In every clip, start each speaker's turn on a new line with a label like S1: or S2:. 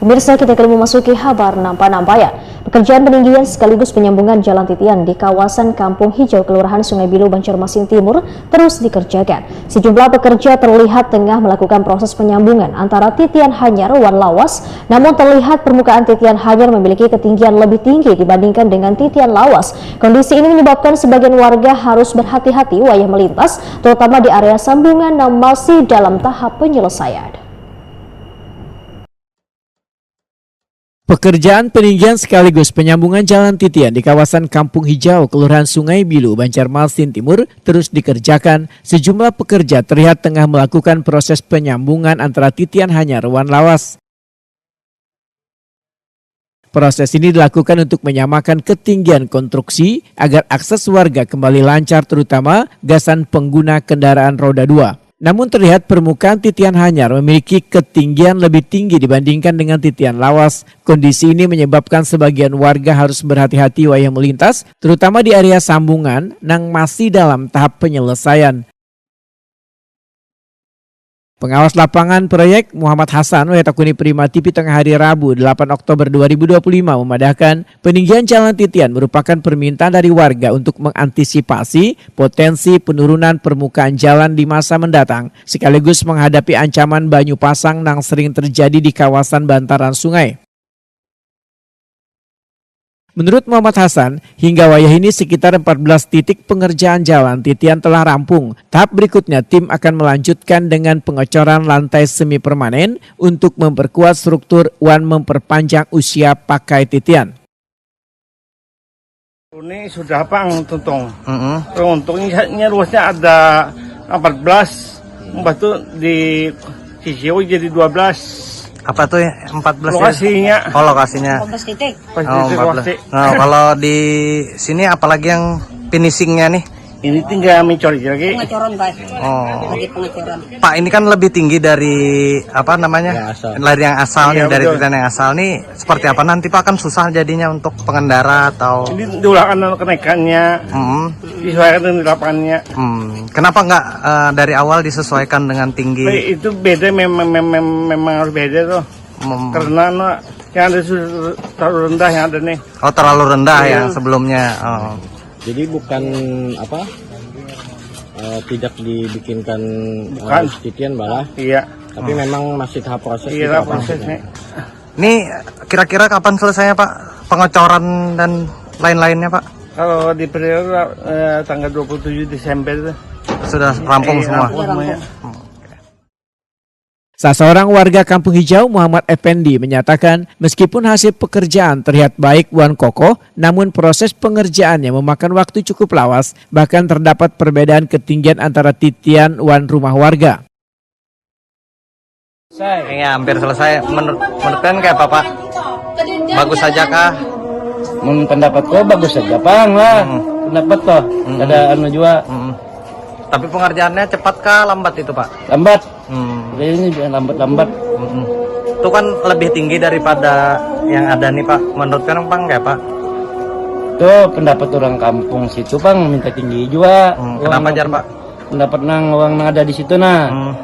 S1: Pemirsa, kita kembali memasuki kabar nampak-nampayan. Pekerjaan peninggian sekaligus penyambungan jalan titian di kawasan Kampung Hijau, Kelurahan Sungai Bilu, Banjarmasin Timur terus dikerjakan. Sejumlah pekerja terlihat tengah melakukan proses penyambungan antara titian Hanyar Wan Lawas, namun terlihat permukaan titian Hanyar memiliki ketinggian lebih tinggi dibandingkan dengan titian Lawas. Kondisi ini menyebabkan sebagian warga harus berhati-hati wayah melintas, terutama di area sambungan yang masih dalam tahap penyelesaian.
S2: Pekerjaan peninggian sekaligus penyambungan jalan titian di kawasan Kampung Hijau, Kelurahan Sungai Bilu, Banjarmasin Timur terus dikerjakan. Sejumlah pekerja terlihat tengah melakukan proses penyambungan antara titian Hanyar Wan Lawas. Proses ini dilakukan untuk menyamakan ketinggian konstruksi agar akses warga kembali lancar, terutama gasan pengguna kendaraan roda 2. Namun terlihat permukaan titian Hanyar memiliki ketinggian lebih tinggi dibandingkan dengan titian Lawas. Kondisi ini menyebabkan sebagian warga harus berhati-hati wayah melintas, terutama di area sambungan yang masih dalam tahap penyelesaian. Pengawas lapangan proyek Muhammad Hasan Wetakuni Prima TV tengah hari Rabu 8 Oktober 2025 memadahkan peninggian jalan titian merupakan permintaan dari warga untuk mengantisipasi potensi penurunan permukaan jalan di masa mendatang, sekaligus menghadapi ancaman banyu pasang yang sering terjadi di kawasan bantaran sungai. Menurut Muhammad Hasan, hingga wayah ini sekitar 14 titik pengerjaan jalan titian telah rampung. Tahap berikutnya tim akan melanjutkan dengan pengecoran lantai semi permanen untuk memperkuat struktur dan memperpanjang usia pakai titian.
S3: Ini sudah pang tuntung. Untungnya luasnya ada 14, batu di sisi jadi 12.
S4: Apa tuh ya? 14
S3: lokasinya?
S4: Ya? Oh, lokasinya.
S5: 14 titik.
S4: Oh, 14. Nah, kalau di sini apalagi yang finishingnya nih?
S3: Ini tinggal mencoret lagi.
S5: Pengecoran, Pak.
S4: Oh.
S5: Lagi pengecoran.
S4: Pak, ini kan lebih tinggi dari apa namanya? Dari yang asal nih, dari titian yang asal nih. Seperti apa nanti Pak, kan susah jadinya untuk pengendara atau?
S3: Ini diulangkan kenaikannya. Disesuaikan dengan lapangannya.
S4: Kenapa nggak dari awal disesuaikan dengan tinggi?
S3: Itu beda, memang harus beda tuh. Karena yang ada terlalu rendah yang ada nih.
S4: Oh, terlalu rendah yang sebelumnya. Oh.
S6: Jadi bukan apa? Tidak dibikinkan titian malah.
S3: Iya.
S6: Tapi memang masih tahap proses.
S3: Iya, prosesnya.
S4: Ini kira-kira kapan selesainya Pak? Pengecoran dan lain-lainnya Pak?
S3: Kalau di periode tanggal 27 Desember
S4: sudah rampung semua.
S2: Salah seorang warga Kampung Hijau, Muhammad Effendi, menyatakan meskipun hasil pekerjaan terlihat baik wan kokoh, namun proses pengerjaannya memakan waktu cukup lawas, bahkan terdapat perbedaan ketinggian antara titian wan rumah warga.
S4: Ya, hampir selesai. Menurut kalian kayak apa Pak? Bagus saja kah?
S6: Menurut pendapatku bagus saja Bang lah. Pendapat toh. Ada anu juga.
S4: Tapi pengerjaannya cepat kah lambat itu Pak?
S6: Lambat. Ini lambat-lambat.
S4: Itu kan lebih tinggi daripada yang ada nih Pak. Menurut kan Bang kayak Pak?
S6: Itu pendapat orang kampung situ Bang, minta tinggi juga.
S4: Kenapa jar Pak?
S6: Pendapat nang orang ada di situ nah.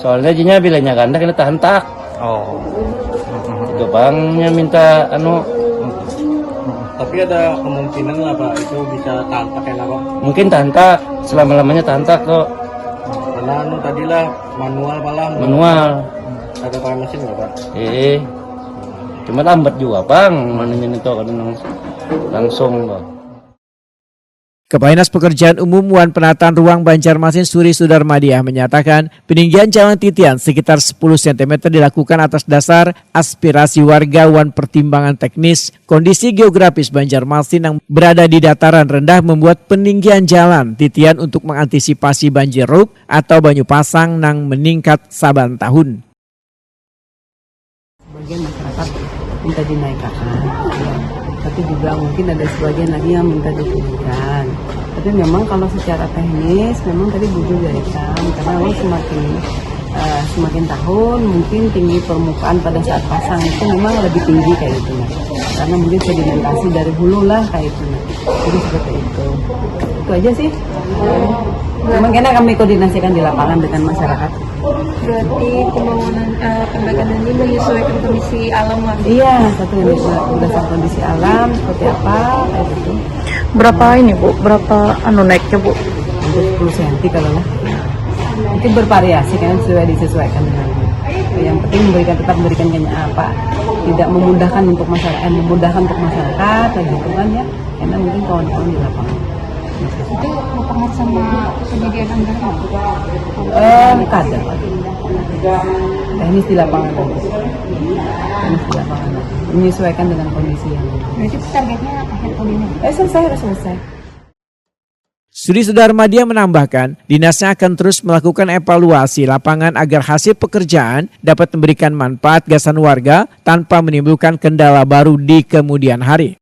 S6: Soalnya jinya bilanya ganda kena tahan tak.
S4: Oh.
S6: Itu Bangnya minta anu.
S4: Tapi ada kemungkinan lah Pak, itu bisa tahan pakai apa?
S6: Mungkin tahan tak, selama-lamanya tahan tak kok.
S4: Karena anu tadilah manual malah.
S6: Manual.
S4: Ada pakai mesin nggak Pak?
S6: Cuma lambat juga Bang, mananya itu kan langsung Bang.
S2: Kepala Dinas Pekerjaan Umum wan Penataan Ruang Banjarmasin Suri Sudarmadiah menyatakan peninggian jalan titian sekitar 10 cm dilakukan atas dasar aspirasi warga wan pertimbangan teknis. Kondisi geografis Banjarmasin yang berada di dataran rendah membuat peninggian jalan titian untuk mengantisipasi banjir rob atau banyu pasang yang meningkat saban tahun.
S7: Sebagian masyarakat minta dinaikkan, tapi juga mungkin ada sebagian lagi yang minta diturunkan. Tapi memang kalau secara teknis memang tadi butuh dinaikkan karena memang semakin tahun mungkin tinggi permukaan pada saat pasang itu memang lebih tinggi kayak gitu nah. Karena mungkin sedimentasi dari hulu lah kayak itu nah. Jadi seperti itu aja sih. Memang karena kami koordinasikan di lapangan dengan masyarakat.
S5: Berarti pembangunan perbaikan ini menyesuaikan kondisi alam lah.
S7: Iya, satu berdasarkan kondisi alam seperti apa kayak gitu.
S5: Berapa ini Bu? Berapa naiknya Bu?
S7: Hampir 10 cm kalau lah. Mungkin bervariasi kan disesuaikan dengan. Yang penting tetap memberikan apa, tidak memudahkan untuk masyarakat, kayak gitu kan ya. Karena mungkin kawan-kawan di lapangan.
S5: Itu berpengaruh sama penyediaan anggaran?
S7: Kadang. Teknis di lapangan. Menyesuaikan dengan kondisi yang.
S5: Berarti targetnya akhir tahun ini?
S7: Selesai.
S2: Suri Sudarmadia menambahkan, dinasnya akan terus melakukan evaluasi lapangan agar hasil pekerjaan dapat memberikan manfaat gasan warga tanpa menimbulkan kendala baru di kemudian hari.